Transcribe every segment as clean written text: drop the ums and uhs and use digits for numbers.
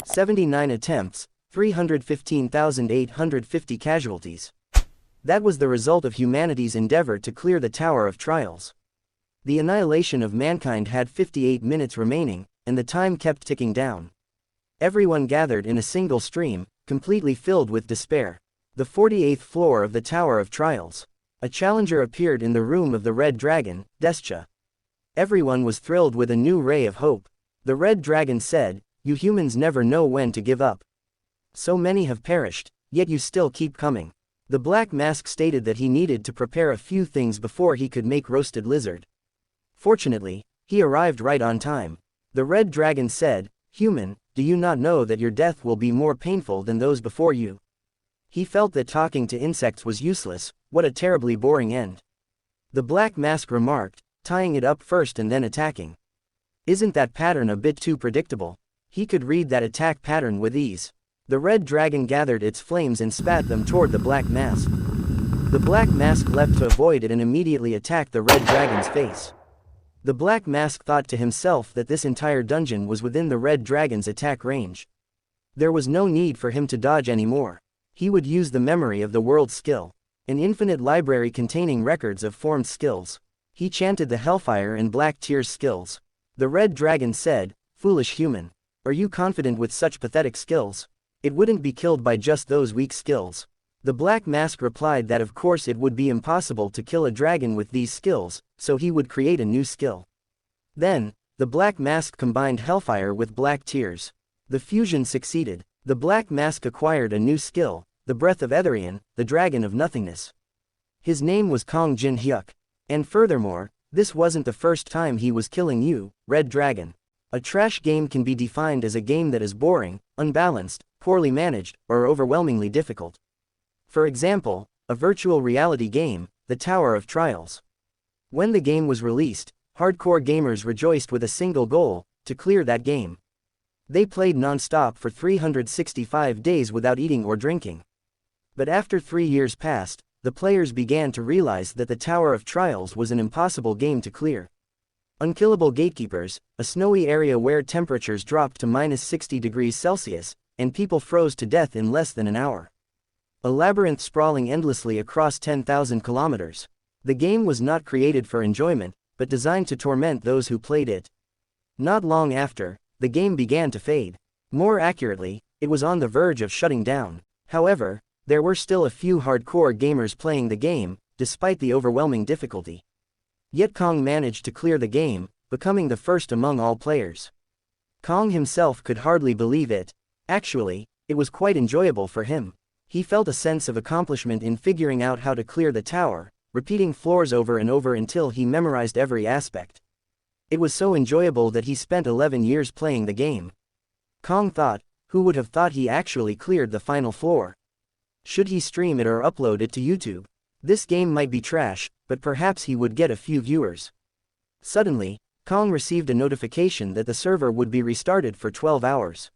79 attempts, 315,850 casualties. That was the result of humanity's endeavor to clear the Tower of Trials. The annihilation of mankind had 58 minutes remaining, and the time kept ticking down. Everyone gathered in a single stream, completely filled with despair. The 48th floor of the Tower of Trials. A challenger appeared in the room of the Red Dragon, Descha. Everyone was thrilled with a new ray of hope. The Red Dragon said, "You humans never know when to give up. So many have perished, yet you still keep coming." The Black Mask stated that he needed to prepare a few things before he could make roasted lizard. Fortunately, he arrived right on time. The Red Dragon said, "Human, do you not know that your death will be more painful than those before you?" He felt that talking to insects was useless. What a terribly boring end. The Black Mask remarked, tying it up first and then attacking. Isn't that pattern a bit too predictable? He could read that attack pattern with ease. The Red Dragon gathered its flames and spat them toward the Black Mask. The Black Mask leapt to avoid it and immediately attacked the Red Dragon's face. The Black Mask thought to himself that this entire dungeon was within the Red Dragon's attack range. There was no need for him to dodge anymore. He would use the memory of the world skill, an infinite library containing records of formed skills. He chanted the Hellfire and Black Tears skills. The Red Dragon said, "Foolish human. Are you confident with such pathetic skills? It wouldn't be killed by just those weak skills." The Black Mask replied that of course it would be impossible to kill a dragon with these skills, so he would create a new skill. Then, the Black Mask combined Hellfire with Black Tears. The fusion succeeded. The Black Mask acquired a new skill, the Breath of Etherian, the Dragon of Nothingness. His name was Kang Jin Hyuk. And furthermore, this wasn't the first time he was killing you, Red Dragon. A trash game can be defined as a game that is boring, unbalanced, poorly managed, or overwhelmingly difficult. For example, a virtual reality game, The Tower of Trials. When the game was released, hardcore gamers rejoiced with a single goal, to clear that game. They played non-stop for 365 days without eating or drinking. But after 3 years passed, the players began to realize that the Tower of Trials was an impossible game to clear. Unkillable gatekeepers, a snowy area where temperatures dropped to -60 degrees Celsius, and people froze to death in less than an hour. A labyrinth sprawling endlessly across 10,000 kilometers. The game was not created for enjoyment, but designed to torment those who played it. Not long after, the game began to fade. More accurately, it was on the verge of shutting down. However, there were still a few hardcore gamers playing the game, despite the overwhelming difficulty. Yet Kang managed to clear the game, becoming the first among all players. Kang himself could hardly believe it. Actually, it was quite enjoyable for him. He felt a sense of accomplishment in figuring out how to clear the tower, repeating floors over and over until he memorized every aspect. It was so enjoyable that he spent 11 years playing the game. Kang thought, who would have thought he actually cleared the final floor? Should he stream it or upload it to YouTube? This game might be trash, but perhaps he would get a few viewers. Suddenly, Kang received a notification that the server would be restarted for 12 hours.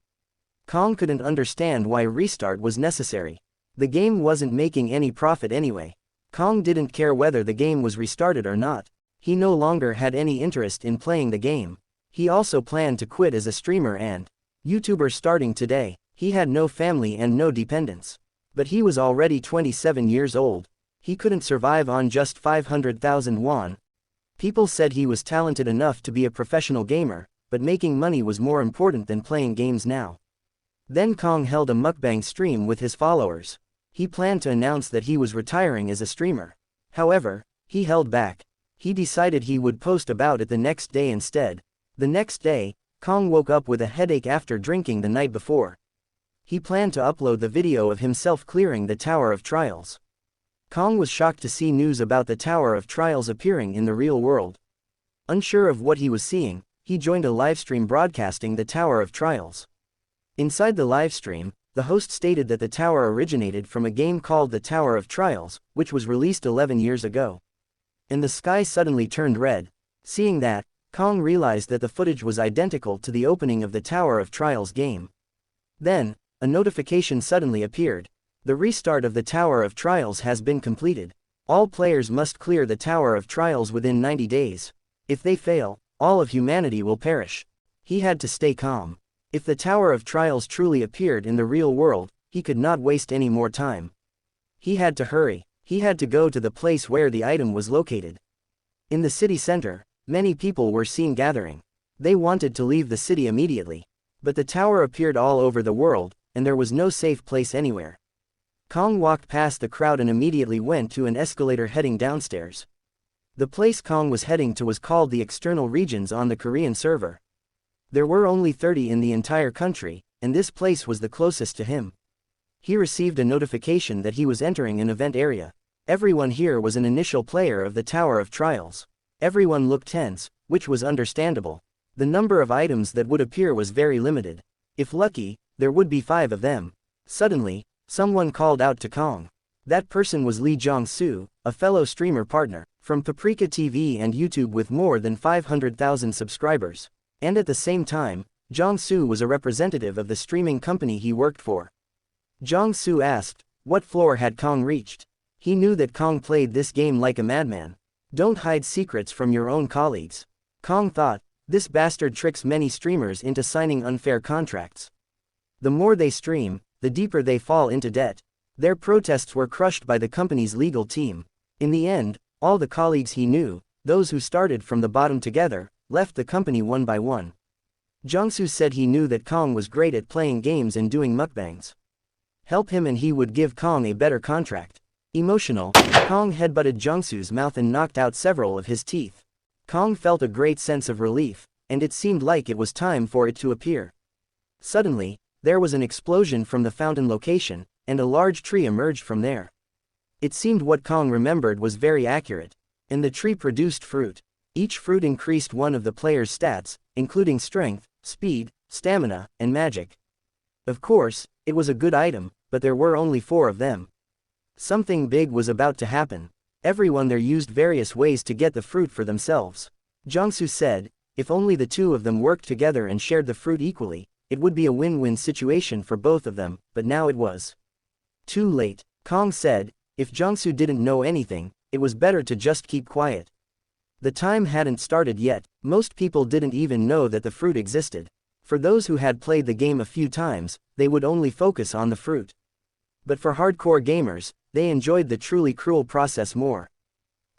Kang couldn't understand why a restart was necessary. The game wasn't making any profit anyway. Kang didn't care whether the game was restarted or not. He no longer had any interest in playing the game. He also planned to quit as a streamer and YouTuber starting today. He had no family and no dependents. But he was already 27 years old. He couldn't survive on just 500,000 won. People said he was talented enough to be a professional gamer, but making money was more important than playing games now. Then Kang held a mukbang stream with his followers. He planned to announce that he was retiring as a streamer. However, he held back. He decided he would post about it the next day instead. The next day, Kang woke up with a headache after drinking the night before. He planned to upload the video of himself clearing the Tower of Trials. Kang was shocked to see news about the Tower of Trials appearing in the real world. Unsure of what he was seeing, he joined a livestream broadcasting the Tower of Trials. Inside the livestream, the host stated that the tower originated from a game called the Tower of Trials, which was released 11 years ago. And the sky suddenly turned red. Seeing that, Kang realized that the footage was identical to the opening of the Tower of Trials game. Then, a notification suddenly appeared. The restart of the Tower of Trials has been completed. All players must clear the Tower of Trials within 90 days. If they fail, all of humanity will perish. He had to stay calm. If the Tower of Trials truly appeared in the real world, he could not waste any more time. He had to hurry. He had to go to the place where the item was located. In the city center, many people were seen gathering. They wanted to leave the city immediately. But the tower appeared all over the world, and there was no safe place anywhere. Kang walked past the crowd and immediately went to an escalator heading downstairs. The place Kang was heading to was called the external regions on the Korean server. There were only 30 in the entire country, and this place was the closest to him. He received a notification that he was entering an event area. Everyone here was an initial player of the Tower of Trials. Everyone looked tense, which was understandable. The number of items that would appear was very limited. If lucky, there would be 5 of them. Suddenly, someone called out to Kang. That person was Lee Jong-soo, a fellow streamer partner, from Paprika TV and YouTube with more than 500,000 subscribers. And at the same time, Jong-soo was a representative of the streaming company he worked for. Jong-soo asked, what floor had Kang reached? He knew that Kang played this game like a madman. Don't hide secrets from your own colleagues. Kang thought, this bastard tricks many streamers into signing unfair contracts. The more they stream, the deeper they fall into debt. Their protests were crushed by the company's legal team. In the end, all the colleagues he knew, those who started from the bottom together, left the company one by one. Jong-soo said he knew that Kang was great at playing games and doing mukbangs. Help him and he would give Kang a better contract. Emotional, Kang headbutted Jong-soo's mouth and knocked out several of his teeth. Kang felt a great sense of relief, and it seemed like it was time for it to appear. Suddenly, there was an explosion from the fountain location, and a large tree emerged from there. It seemed what Kang remembered was very accurate, and the tree produced fruit. Each fruit increased one of the player's stats, including strength, speed, stamina, and magic. Of course, it was a good item, but there were only 4 of them. Something big was about to happen. Everyone there used various ways to get the fruit for themselves. Jong-soo said, if only the 2 of them worked together and shared the fruit equally, it would be a win-win situation for both of them, but now it was too late. Kang said, if Jong-soo didn't know anything, it was better to just keep quiet. The time hadn't started yet. Most people didn't even know that the fruit existed. For those who had played the game a few times, they would only focus on the fruit. But for hardcore gamers, they enjoyed the truly cruel process more.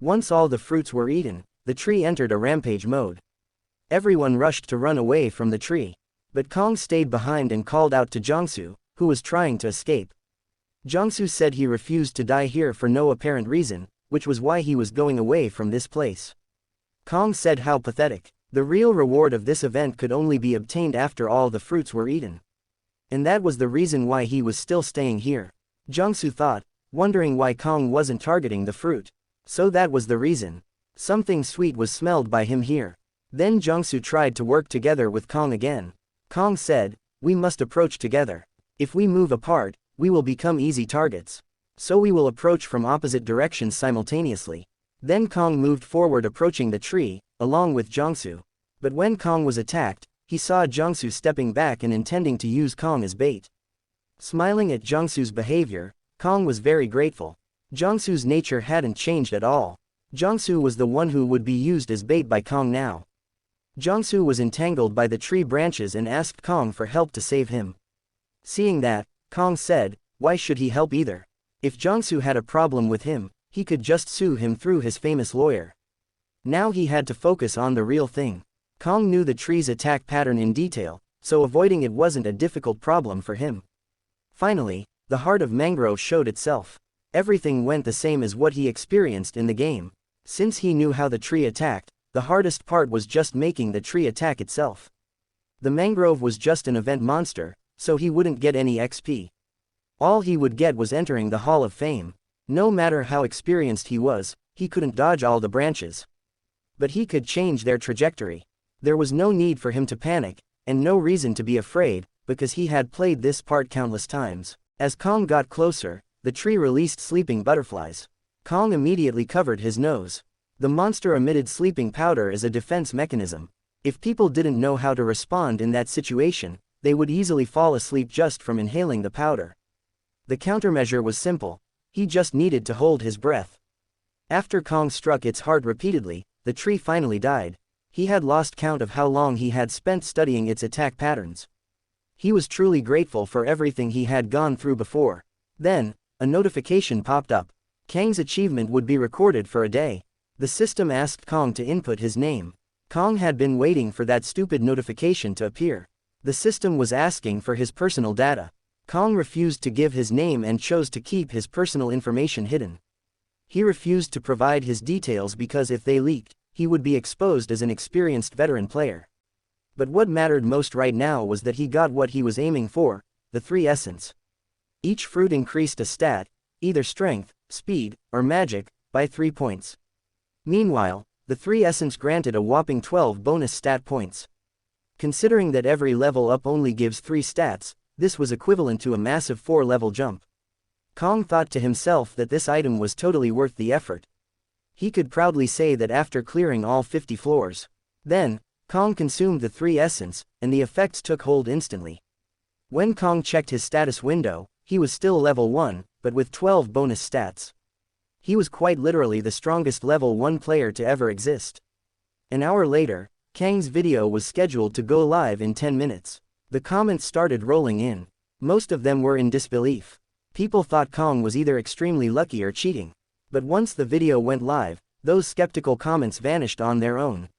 Once all the fruits were eaten, the tree entered a rampage mode. Everyone rushed to run away from the tree. But Kang stayed behind and called out to Jong-soo, who was trying to escape. Jong-soo said he refused to die here for no apparent reason, which was why he was going away from this place. Kang said how pathetic. The real reward of this event could only be obtained after all the fruits were eaten. And that was the reason why he was still staying here. Jong-soo thought, wondering why Kang wasn't targeting the fruit. So that was the reason. Something sweet was smelled by him here. Then Jong-soo tried to work together with Kang again. Kang said, we must approach together. If we move apart, we will become easy targets. So we will approach from opposite directions simultaneously. Then Kang moved forward approaching the tree, along with Jong-soo. But when Kang was attacked, he saw Jong-soo stepping back and intending to use Kang as bait. Smiling at Jong-soo's behavior, Kang was very grateful. Jong-soo's nature hadn't changed at all. Jong-soo was the one who would be used as bait by Kang now. Jong-soo was entangled by the tree branches and asked Kang for help to save him. Seeing that, Kang said, why should he help either? If Jong-soo had a problem with him, he could just sue him through his famous lawyer. Now he had to focus on the real thing. Kang knew the tree's attack pattern in detail, so avoiding it wasn't a difficult problem for him. Finally, the heart of Mangrove showed itself. Everything went the same as what he experienced in the game. Since he knew how the tree attacked, the hardest part was just making the tree attack itself. The Mangrove was just an event monster, so he wouldn't get any XP. All he would get was entering the Hall of Fame. No matter how experienced he was, he couldn't dodge all the branches. But he could change their trajectory. There was no need for him to panic, and no reason to be afraid, because he had played this part countless times. As Kang got closer, the tree released sleeping butterflies. Kang immediately covered his nose. The monster emitted sleeping powder as a defense mechanism. If people didn't know how to respond in that situation, they would easily fall asleep just from inhaling the powder. The countermeasure was simple. He just needed to hold his breath. After Kang struck its heart repeatedly, the tree finally died. He had lost count of how long he had spent studying its attack patterns. He was truly grateful for everything he had gone through before. Then, a notification popped up. Kang's achievement would be recorded for a day. The system asked Kang to input his name. Kang had been waiting for that stupid notification to appear. The system was asking for his personal data. Kang refused to give his name and chose to keep his personal information hidden. He refused to provide his details because if they leaked, he would be exposed as an experienced veteran player. But what mattered most right now was that he got what he was aiming for, the 3 essence. Each fruit increased a stat, either strength, speed, or magic, by 3 points. Meanwhile, the 3 essence granted a whopping 12 bonus stat points. Considering that every level up only gives 3 stats, this was equivalent to a massive 4-level jump. Kang thought to himself that this item was totally worth the effort. He could proudly say that after clearing all 50 floors. Then, Kang consumed the 3 essence, and the effects took hold instantly. When Kang checked his status window, he was still level 1, but with 12 bonus stats. He was quite literally the strongest level 1 player to ever exist. An hour later, Kang's video was scheduled to go live in 10 minutes. The comments started rolling in. Most of them were in disbelief. People thought Kang was either extremely lucky or cheating. But once the video went live, those skeptical comments vanished on their own.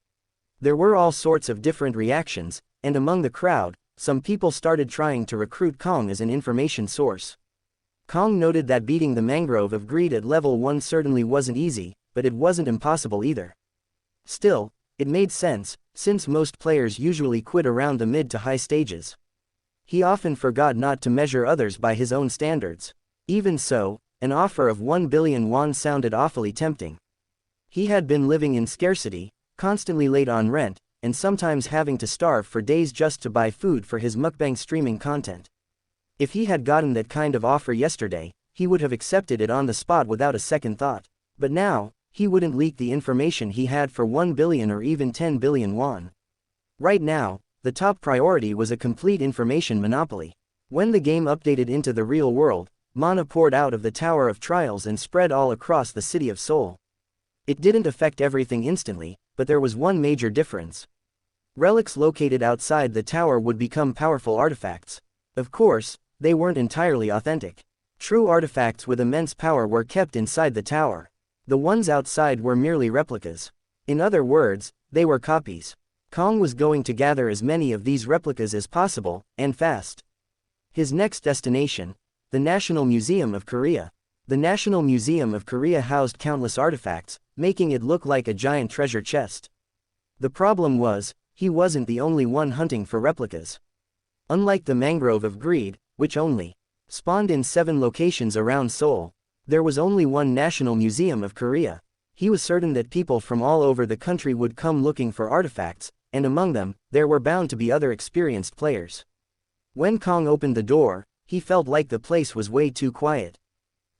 There were all sorts of different reactions, and among the crowd, some people started trying to recruit Kang as an information source. Kang noted that beating the Mangrove of Greed at level 1 certainly wasn't easy, but it wasn't impossible either. Still, it made sense, since most players usually quit around the mid to high stages. He often forgot not to measure others by his own standards. Even so, an offer of 1 billion won sounded awfully tempting. He had been living in scarcity, constantly late on rent, and sometimes having to starve for days just to buy food for his mukbang streaming content. If he had gotten that kind of offer yesterday, he would have accepted it on the spot without a second thought. But now, he wouldn't leak the information he had for 1 billion or even 10 billion won. Right now, the top priority was a complete information monopoly. When the game updated into the real world, mana poured out of the Tower of Trials and spread all across the city of Seoul. It didn't affect everything instantly, but there was one major difference. Relics located outside the tower would become powerful artifacts. Of course, they weren't entirely authentic. True artifacts with immense power were kept inside the tower. The ones outside were merely replicas. In other words, they were copies. Kang was going to gather as many of these replicas as possible, and fast. His next destination, the National Museum of Korea. The National Museum of Korea housed countless artifacts, making it look like a giant treasure chest. The problem was, he wasn't the only one hunting for replicas. Unlike the Mangrove of Greed, which only spawned in 7 locations around Seoul, there was only one National Museum of Korea. He was certain that people from all over the country would come looking for artifacts, and among them, there were bound to be other experienced players. When Kang opened the door, he felt like the place was way too quiet.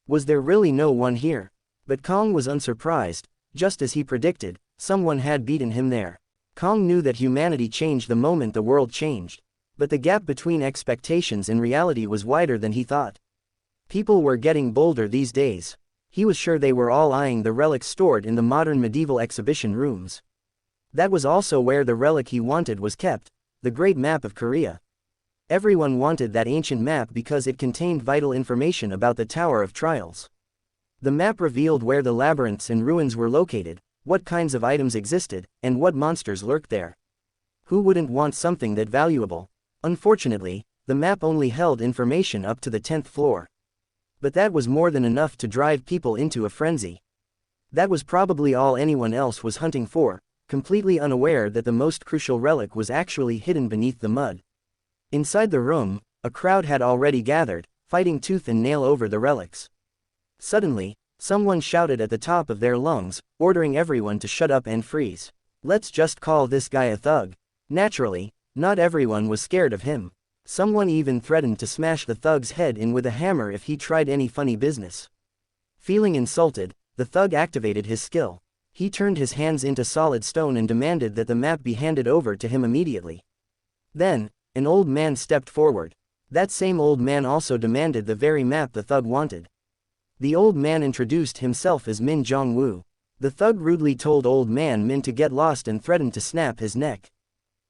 Was there really no one here? But Kang was unsurprised. Just as he predicted, someone had beaten him there. Kang knew that humanity changed the moment the world changed. But the gap between expectations and reality was wider than he thought. People were getting bolder these days. He was sure they were all eyeing the relics stored in the modern medieval exhibition rooms. That was also where the relic he wanted was kept, the Great Map of Korea. Everyone wanted that ancient map because it contained vital information about the Tower of Trials. The map revealed where the labyrinths and ruins were located, what kinds of items existed, and what monsters lurked there. Who wouldn't want something that valuable? Unfortunately, the map only held information up to the 10th floor. But that was more than enough to drive people into a frenzy. That was probably all anyone else was hunting for, completely unaware that the most crucial relic was actually hidden beneath the mud. Inside the room, a crowd had already gathered, fighting tooth and nail over the relics. Suddenly, someone shouted at the top of their lungs, ordering everyone to shut up and freeze. Let's just call this guy a thug. Naturally, not everyone was scared of him. Someone even threatened to smash the thug's head in with a hammer if he tried any funny business. Feeling insulted, the thug activated his skill. He turned his hands into solid stone and demanded that the map be handed over to him immediately. Then, an old man stepped forward. That same old man also demanded the very map the thug wanted. The old man introduced himself as Min Jong-woo. The thug rudely told old man Min to get lost and threatened to snap his neck.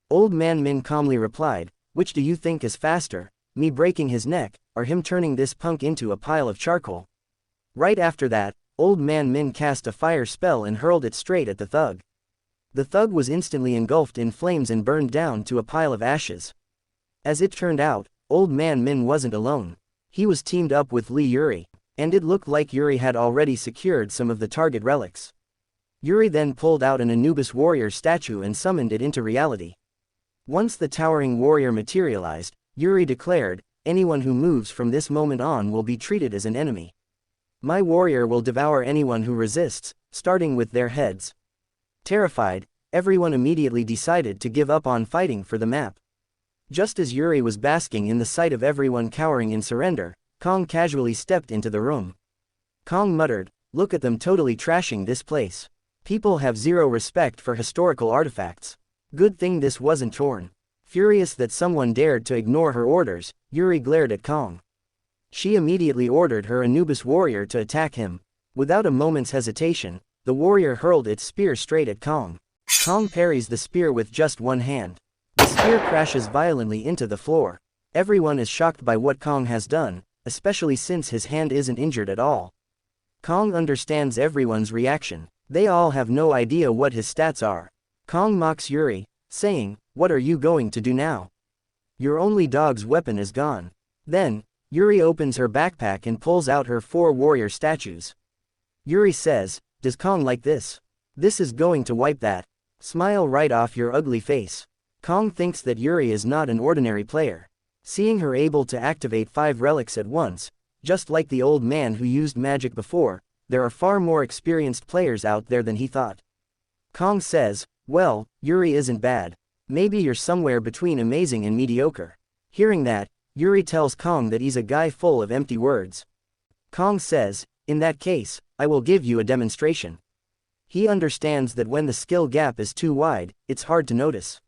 Old man Min calmly replied, Which do you think is faster, me breaking his neck, or him turning this punk into a pile of charcoal? Right after that, Old Man Min cast a fire spell and hurled it straight at the thug. The thug was instantly engulfed in flames and burned down to a pile of ashes. As it turned out, Old Man Min wasn't alone. He was teamed up with Lee Yuri, and it looked like Yuri had already secured some of the target relics. Yuri then pulled out an Anubis warrior statue and summoned it into reality. Once the towering warrior materialized, Yuri declared, anyone who moves from this moment on will be treated as an enemy. My warrior will devour anyone who resists, starting with their heads. Terrified, everyone immediately decided to give up on fighting for the map. Just as Yuri was basking in the sight of everyone cowering in surrender, Kang casually stepped into the room. Kang muttered, look at them totally trashing this place. People have zero respect for historical artifacts. Good thing this wasn't torn. Furious that someone dared to ignore her orders, Yuri glared at Kang. She immediately ordered her Anubis warrior to attack him. Without a moment's hesitation, the warrior hurled its spear straight at Kang. Kang parries the spear with just one hand. The spear crashes violently into the floor. Everyone is shocked by what Kang has done, especially since his hand isn't injured at all. Kang understands everyone's reaction. They all have no idea what his stats are. Kang mocks Yuri, saying, what are you going to do now? Your only dog's weapon is gone. Then, Yuri opens her backpack and pulls out her 4 warrior statues. Yuri says, does Kang like this? This is going to wipe that smile right off your ugly face. Kang thinks that Yuri is not an ordinary player. Seeing her able to activate 5 relics at once, just like the old man who used magic before, there are far more experienced players out there than he thought. Kang says, well, Yuri isn't bad. Maybe you're somewhere between amazing and mediocre. Hearing that, Yuri tells Kang that he's a guy full of empty words. Kang says, in that case, I will give you a demonstration. He understands that when the skill gap is too wide, it's hard to notice.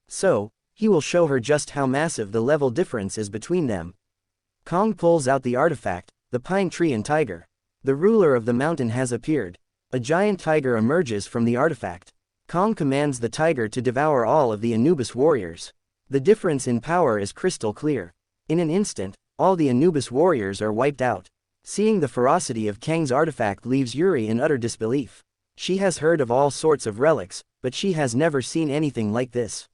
So, he will show her just how massive the level difference is between them. Kang pulls out the artifact, the pine tree and tiger. The ruler of the mountain has appeared. A giant tiger emerges from the artifact. Kang commands the tiger to devour all of the Anubis warriors. The difference in power is crystal clear. In an instant, all the Anubis warriors are wiped out. Seeing the ferocity of Kang's artifact leaves Yuri in utter disbelief. She has heard of all sorts of relics, but she has never seen anything like this.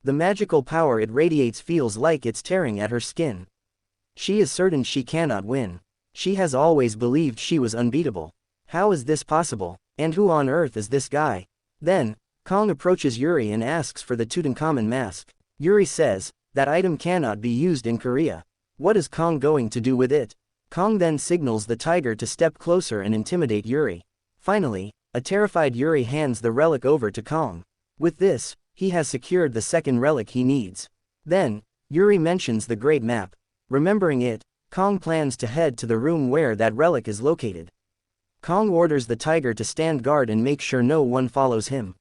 The magical power it radiates feels like it's tearing at her skin. She is certain she cannot win. She has always believed she was unbeatable. How is this possible? And who on earth is this guy? Then, Kang approaches Yuri and asks for the Tutankhamun mask. Yuri says, that item cannot be used in Korea. What is Kang going to do with it? Kang then signals the tiger to step closer and intimidate Yuri. Finally, a terrified Yuri hands the relic over to Kang. With this, he has secured the second relic he needs. Then, Yuri mentions the Great Map. Remembering it, Kang plans to head to the room where that relic is located. Kang orders the tiger to stand guard and make sure no one follows him.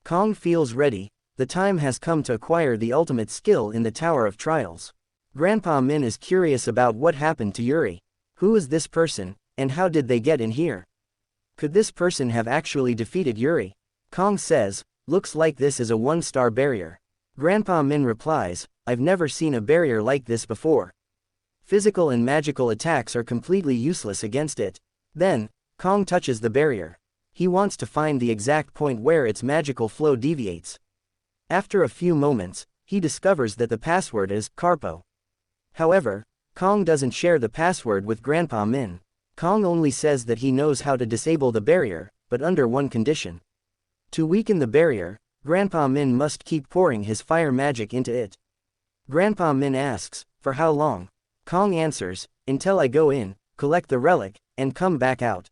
Kang feels ready. The time has come to acquire the ultimate skill in the Tower of Trials. Grandpa Min is curious about what happened to Yuri. Who is this person, and how did they get in here? Could this person have actually defeated Yuri? Kang says, looks like this is a 1-star barrier. Grandpa Min replies, I've never seen a barrier like this before. Physical and magical attacks are completely useless against it. Then, Kang touches the barrier. He wants to find the exact point where its magical flow deviates. After a few moments, he discovers that the password is Carpo. However, Kang doesn't share the password with Grandpa Min. Kang only says that he knows how to disable the barrier, but under one condition. To weaken the barrier, Grandpa Min must keep pouring his fire magic into it. Grandpa Min asks, for how long? Kang answers, until I go in, collect the relic, and come back out.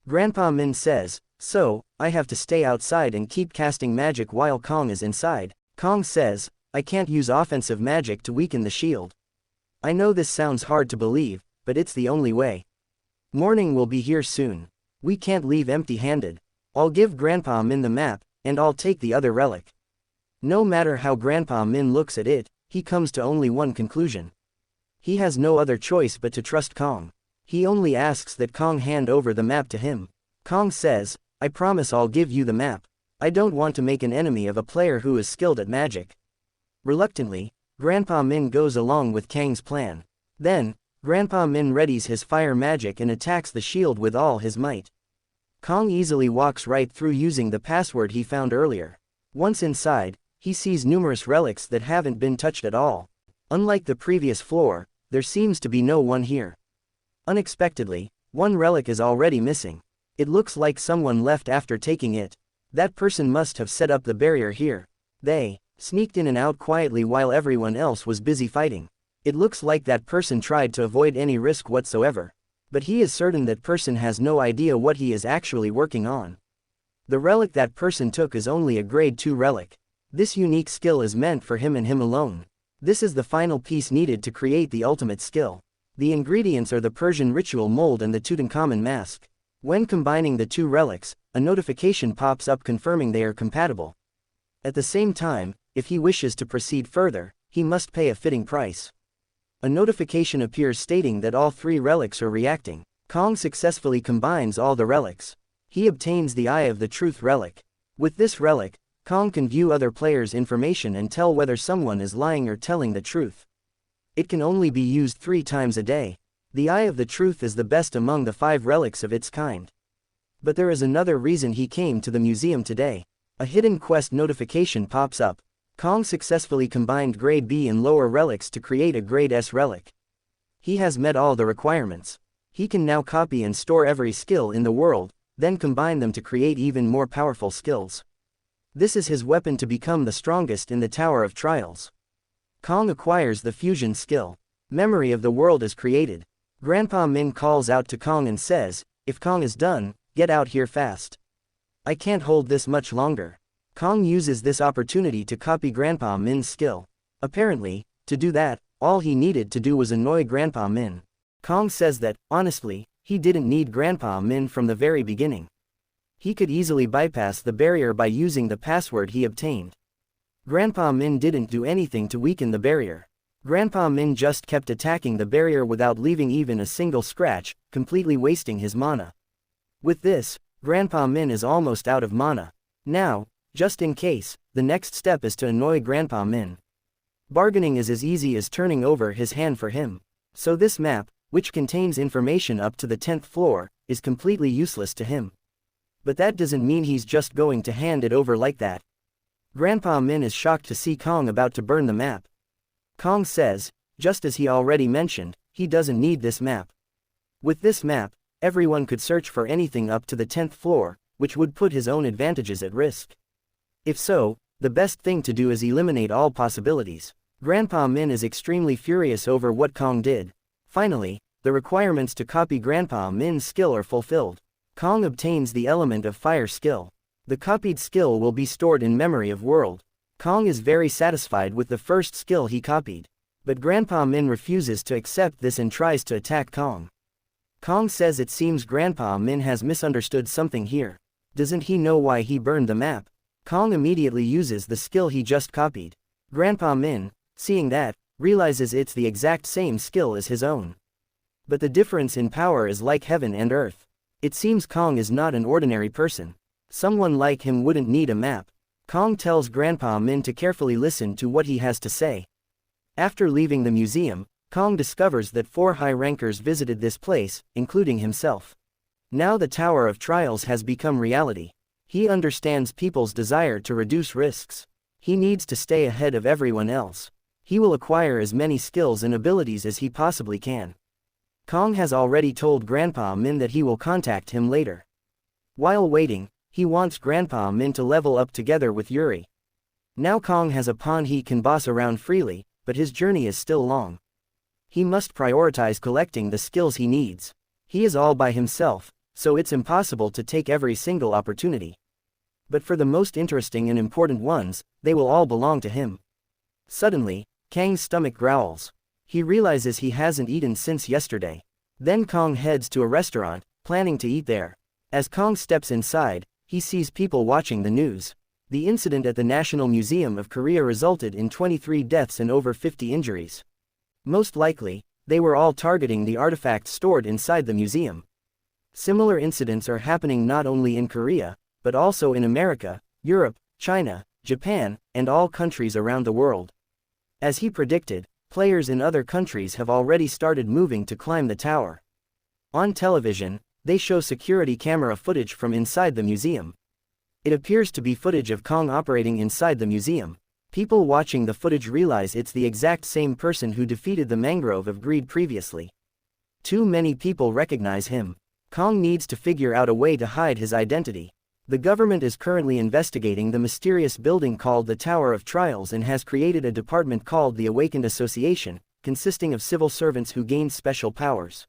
Grandpa Min says, so, I have to stay outside and keep casting magic while Kang is inside. Kang says, I can't use offensive magic to weaken the shield. I know this sounds hard to believe, but it's the only way. Morning will be here soon. We can't leave empty-handed. I'll give Grandpa Min the map, and I'll take the other relic. No matter how Grandpa Min looks at it, he comes to only one conclusion. He has no other choice but to trust Kang. He only asks that Kang hand over the map to him. Kang says, I promise I'll give you the map. I don't want to make an enemy of a player who is skilled at magic. Reluctantly, Grandpa Min goes along with Kang's plan. Then, Grandpa Min readies his fire magic and attacks the shield with all his might. Kang easily walks right through using the password he found earlier. Once inside, he sees numerous relics that haven't been touched at all. Unlike the previous floor, there seems to be no one here. Unexpectedly, one relic is already missing. It looks like someone left after taking it. That person must have set up the barrier here. They sneaked in and out quietly while everyone else was busy fighting. It looks like that person tried to avoid any risk whatsoever. But he is certain that person has no idea what he is actually working on. The relic that person took is only a grade 2 relic. This unique skill is meant for him and him alone. This is the final piece needed to create the ultimate skill. The ingredients are the Persian ritual mold and the Tutankhamun mask. When combining the two relics, a notification pops up confirming they are compatible. At the same time, if he wishes to proceed further, he must pay a fitting price. A notification appears stating that all 3 relics are reacting. Kang successfully combines all the relics. He obtains the Eye of the Truth relic. With this relic, Kang can view other players' information and tell whether someone is lying or telling the truth. It can only be used 3 times a day. The Eye of the Truth is the best among the 5 relics of its kind. But there is another reason he came to the museum today. A hidden quest notification pops up. Kang successfully combined grade B and lower relics to create a grade S relic. He has met all the requirements. He can now copy and store every skill in the world, then combine them to create even more powerful skills. This is his weapon to become the strongest in the Tower of Trials. Kang acquires the fusion skill. Memory of the world is created. Grandpa Min calls out to Kang and says, "If Kang is done, get out here fast. I can't hold this much longer." Kang uses this opportunity to copy Grandpa Min's skill. Apparently, to do that, all he needed to do was annoy Grandpa Min. Kang says that, honestly, he didn't need Grandpa Min from the very beginning. He could easily bypass the barrier by using the password he obtained. Grandpa Min didn't do anything to weaken the barrier. Grandpa Min just kept attacking the barrier without leaving even a single scratch, completely wasting his mana. With this, Grandpa Min is almost out of mana. Now, just in case, the next step is to annoy Grandpa Min. Bargaining is as easy as turning over his hand for him. So this map, which contains information up to the 10th floor, is completely useless to him. But that doesn't mean he's just going to hand it over like that. Grandpa Min is shocked to see Kang about to burn the map. Kang says, just as he already mentioned, he doesn't need this map. With this map, everyone could search for anything up to the 10th floor, which would put his own advantages at risk. If so, the best thing to do is eliminate all possibilities. Grandpa Min is extremely furious over what Kang did. Finally, the requirements to copy Grandpa Min's skill are fulfilled. Kang obtains the element of fire skill. The copied skill will be stored in memory of world. Kang is very satisfied with the first skill he copied. But Grandpa Min refuses to accept this and tries to attack Kang. Kang says it seems Grandpa Min has misunderstood something here. Doesn't he know why he burned the map? Kang immediately uses the skill he just copied. Grandpa Min, seeing that, realizes it's the exact same skill as his own. But the difference in power is like heaven and earth. It seems Kang is not an ordinary person. Someone like him wouldn't need a map. Kang tells Grandpa Min to carefully listen to what he has to say. After leaving the museum, Kang discovers that 4 high rankers visited this place, including himself. Now the Tower of Trials has become reality. He understands people's desire to reduce risks. He needs to stay ahead of everyone else. He will acquire as many skills and abilities as he possibly can. Kang has already told Grandpa Min that he will contact him later. While waiting, he wants Grandpa Min to level up together with Yuri. Now Kang has a pawn he can boss around freely, but his journey is still long. He must prioritize collecting the skills he needs. He is all by himself, so it's impossible to take every single opportunity. But for the most interesting and important ones, they will all belong to him. Suddenly, Kang's stomach growls. He realizes he hasn't eaten since yesterday. Then Kang heads to a restaurant, planning to eat there. As Kang steps inside, he sees people watching the news. The incident at the National Museum of Korea resulted in 23 deaths and over 50 injuries. Most likely, they were all targeting the artifacts stored inside the museum. Similar incidents are happening not only in Korea, but also in America, Europe, China, Japan, and all countries around the world. As he predicted, players in other countries have already started moving to climb the tower. On television, they show security camera footage from inside the museum. It appears to be footage of Kang operating inside the museum. People watching the footage realize it's the exact same person who defeated the Mangrove of Greed previously. Too many people recognize him. Kang needs to figure out a way to hide his identity. The government is currently investigating the mysterious building called the Tower of Trials and has created a department called the Awakened Association, consisting of civil servants who gain special powers.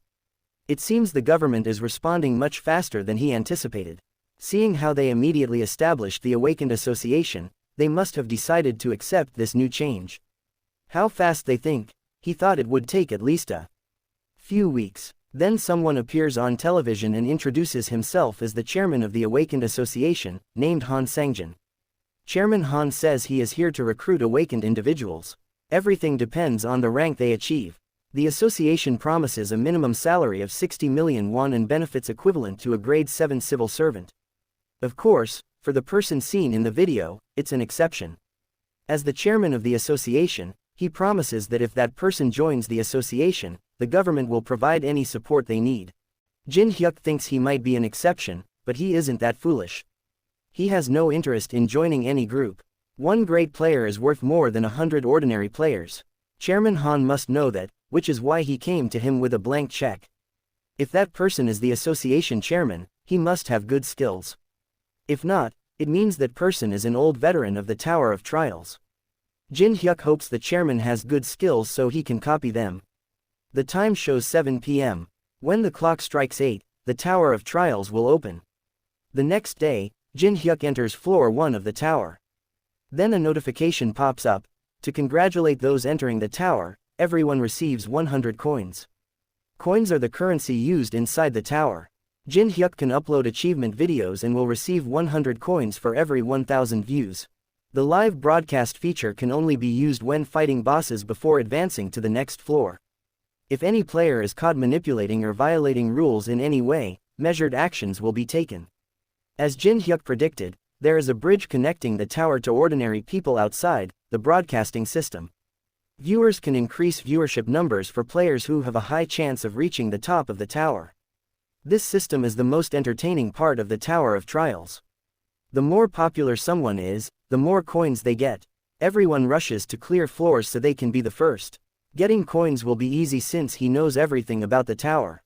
It seems the government is responding much faster than he anticipated. Seeing how they immediately established the Awakened Association, they must have decided to accept this new change. How fast they think. He thought it would take at least a few weeks. Then someone appears on television and introduces himself as the chairman of the Awakened Association, named Han Sangjin. Chairman Han says he is here to recruit awakened individuals. Everything depends on the rank they achieve. The association promises a minimum salary of 60 million won and benefits equivalent to a grade 7 civil servant. Of course, for the person seen in the video, it's an exception. As the chairman of the association, he promises that if that person joins the association, the government will provide any support they need. Jin Hyuk thinks he might be an exception, but he isn't that foolish. He has no interest in joining any group. One great player is worth more than 100 ordinary players. Chairman Han must know that, which is why he came to him with a blank check. If that person is the association chairman, he must have good skills. If not, it means that person is an old veteran of the Tower of Trials. Jin Hyuk hopes the chairman has good skills so he can copy them. The time shows 7 p.m. When the clock strikes 8, the Tower of Trials will open. The next day, Jin Hyuk enters floor 1 of the tower. Then a notification pops up. To congratulate those entering the tower, everyone receives 100 coins. Coins are the currency used inside the tower. Jin Hyuk can upload achievement videos and will receive 100 coins for every 1,000 views. The live broadcast feature can only be used when fighting bosses before advancing to the next floor. If any player is caught manipulating or violating rules in any way, measured actions will be taken. As Jin Hyuk predicted, there is a bridge connecting the tower to ordinary people outside the broadcasting system. Viewers can increase viewership numbers for players who have a high chance of reaching the top of the tower. This system is the most entertaining part of the Tower of Trials. The more popular someone is, the more coins they get. Everyone rushes to clear floors so they can be the first. Getting coins will be easy since he knows everything about the tower.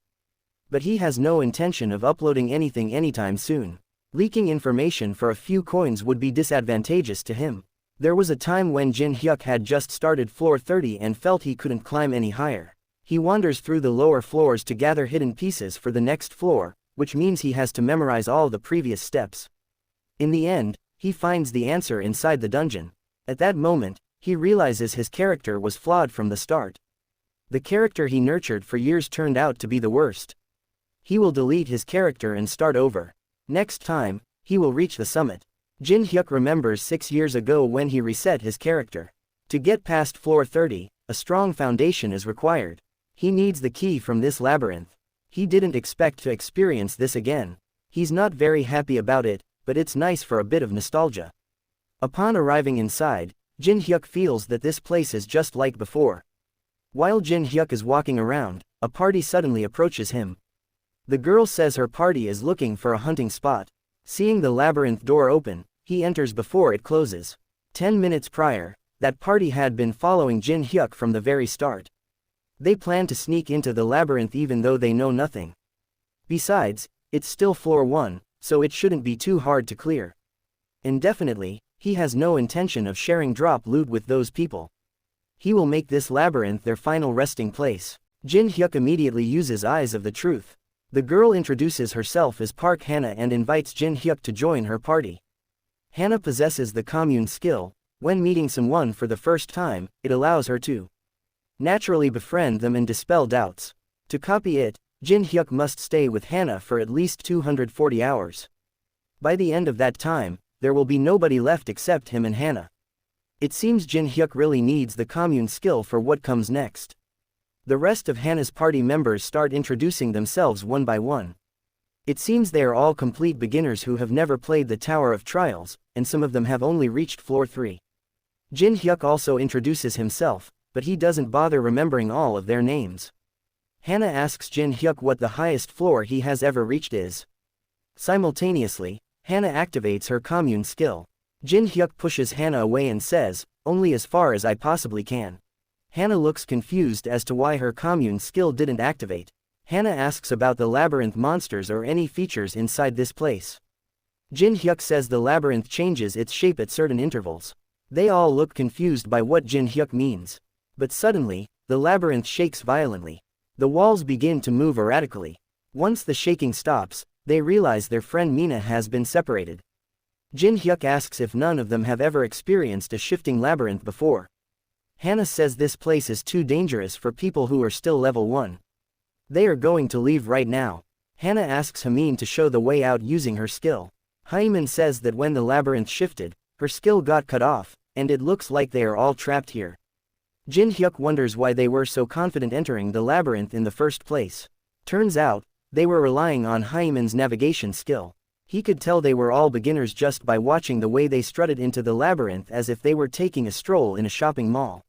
But he has no intention of uploading anything anytime soon. Leaking information for a few coins would be disadvantageous to him. There was a time when Jin Hyuk had just started floor 30 and felt he couldn't climb any higher. He wanders through the lower floors to gather hidden pieces for the next floor, which means he has to memorize all the previous steps. In the end, he finds the answer inside the dungeon. At that moment, he realizes his character was flawed from the start. The character he nurtured for years turned out to be the worst. He will delete his character and start over. Next time, he will reach the summit. Jin Hyuk remembers 6 years ago when he reset his character. To get past floor 30, a strong foundation is required. He needs the key from this labyrinth. He didn't expect to experience this again. He's not very happy about it, but it's nice for a bit of nostalgia. Upon arriving inside, Jin Hyuk feels that this place is just like before. While Jin Hyuk is walking around, a party suddenly approaches him. The girl says her party is looking for a hunting spot. Seeing the labyrinth door open, he enters before it closes. 10 minutes prior, that party had been following Jin Hyuk from the very start. They plan to sneak into the labyrinth even though they know nothing. Besides, it's still floor 1, so it shouldn't be too hard to clear. Indefinitely, he has no intention of sharing drop loot with those people. He will make this labyrinth their final resting place. Jin Hyuk immediately uses Eyes of the Truth. The girl introduces herself as Park Hannah and invites Jin Hyuk to join her party. Hannah possesses the commune skill. When meeting someone for the first time, it allows her to naturally befriend them and dispel doubts. To copy it, Jin Hyuk must stay with Hannah for at least 240 hours. By the end of that time, there will be nobody left except him and Hannah. It seems Jin Hyuk really needs the commune skill for what comes next. The rest of Hannah's party members start introducing themselves one by one. It seems they are all complete beginners who have never played the Tower of Trials, and some of them have only reached floor 3. Jin Hyuk also introduces himself, but he doesn't bother remembering all of their names. Hana asks Jin Hyuk what the highest floor he has ever reached is. Simultaneously, Hana activates her commune skill. Jin Hyuk pushes Hana away and says, "Only as far as I possibly can." Hana looks confused as to why her commune skill didn't activate. Hana asks about the labyrinth monsters or any features inside this place. Jin Hyuk says the labyrinth changes its shape at certain intervals. They all look confused by what Jin Hyuk means. But suddenly, the labyrinth shakes violently. The walls begin to move erratically. Once the shaking stops, they realize their friend Mina has been separated. Jin Hyuk asks if none of them have ever experienced a shifting labyrinth before. Hana says this place is too dangerous for people who are still level 1. They are going to leave right now. Hana asks Hamin to show the way out using her skill. Haimin says that when the labyrinth shifted, her skill got cut off, and it looks like they are all trapped here. Jin Hyuk wonders why they were so confident entering the labyrinth in the first place. Turns out, they were relying on Haimin's navigation skill. He could tell they were all beginners just by watching the way they strutted into the labyrinth as if they were taking a stroll in a shopping mall.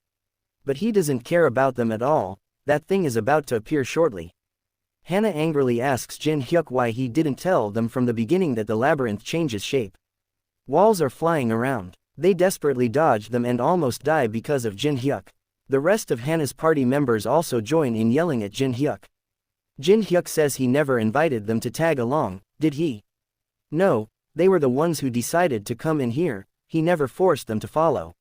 But he doesn't care about them at all. That thing is about to appear shortly. Hana angrily asks Jin Hyuk why he didn't tell them from the beginning that the labyrinth changes shape. Walls are flying around. They desperately dodge them and almost die because of Jin Hyuk. The rest of Hana's party members also join in yelling at Jin Hyuk. Jin Hyuk says he never invited them to tag along, did he? No, they were the ones who decided to come in here, he never forced them to follow.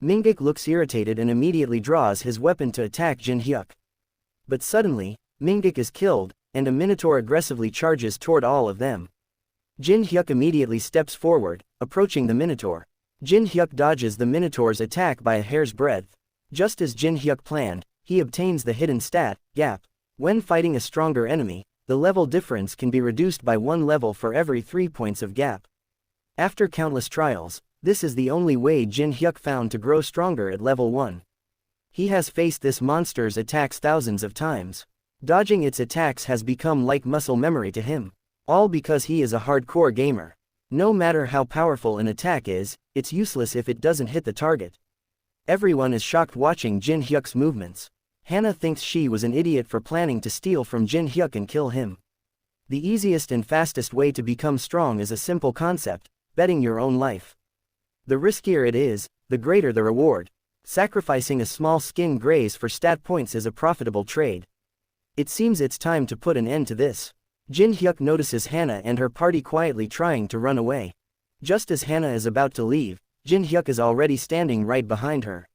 Mingik looks irritated and immediately draws his weapon to attack Jin Hyuk. But suddenly, Mingik is killed, and a minotaur aggressively charges toward all of them. Jin Hyuk immediately steps forward, approaching the minotaur. Jin Hyuk dodges the minotaur's attack by a hair's breadth. Just as Jin Hyuk planned, he obtains the hidden stat, Gap. When fighting a stronger enemy, the level difference can be reduced by 1 level for every 3 points of Gap. After countless trials, this is the only way Jin Hyuk found to grow stronger at level 1. He has faced this monster's attacks thousands of times. Dodging its attacks has become like muscle memory to him. All because he is a hardcore gamer. No matter how powerful an attack is, it's useless if it doesn't hit the target. Everyone is shocked watching Jin Hyuk's movements. Hana thinks she was an idiot for planning to steal from Jin Hyuk and kill him. The easiest and fastest way to become strong is a simple concept, betting your own life. The riskier it is, the greater the reward. Sacrificing a small skin graze for stat points is a profitable trade. It seems it's time to put an end to this. Jin Hyuk notices Hana and her party quietly trying to run away. Just as Hana is about to leave, Jin Hyuk is already standing right behind her.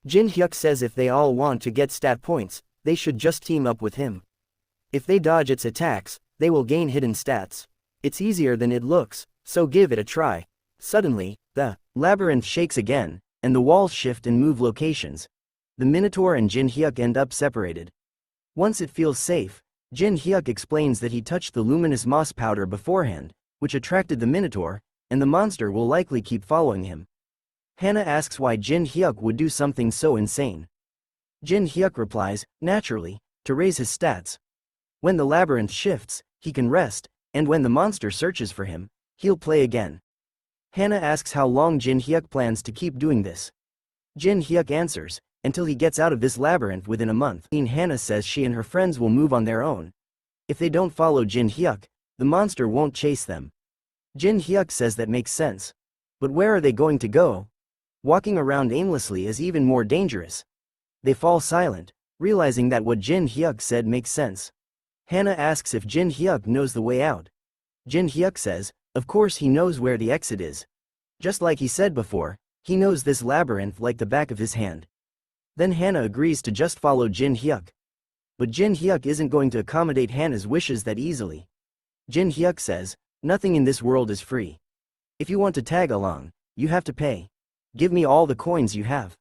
Jin Hyuk says if they all want to get stat points, they should just team up with him. If they dodge its attacks, they will gain hidden stats. It's easier than it looks, so give it a try. Suddenly, the labyrinth shakes again, and the walls shift and move locations. The Minotaur and Jin Hyuk end up separated. Once it feels safe, Jin Hyuk explains that he touched the luminous moss powder beforehand, which attracted the Minotaur, and the monster will likely keep following him. Hana asks why Jin Hyuk would do something so insane. Jin Hyuk replies, naturally, to raise his stats. When the labyrinth shifts, he can rest, and when the monster searches for him, he'll play again. Hana asks how long Jin Hyuk plans to keep doing this. Jin Hyuk answers, until he gets out of this labyrinth within a month. Hana says she and her friends will move on their own. If they don't follow Jin Hyuk, the monster won't chase them. Jin Hyuk says that makes sense. But where are they going to go? Walking around aimlessly is even more dangerous. They fall silent, realizing that what Jin Hyuk said makes sense. Hana asks if Jin Hyuk knows the way out. Jin Hyuk says, of course he knows where the exit is. Just like he said before, he knows this labyrinth like the back of his hand. Then Hana agrees to just follow Jin Hyuk. But Jin Hyuk isn't going to accommodate Hana's wishes that easily. Jin Hyuk says, nothing in this world is free. If you want to tag along, you have to pay. Give me all the coins you have.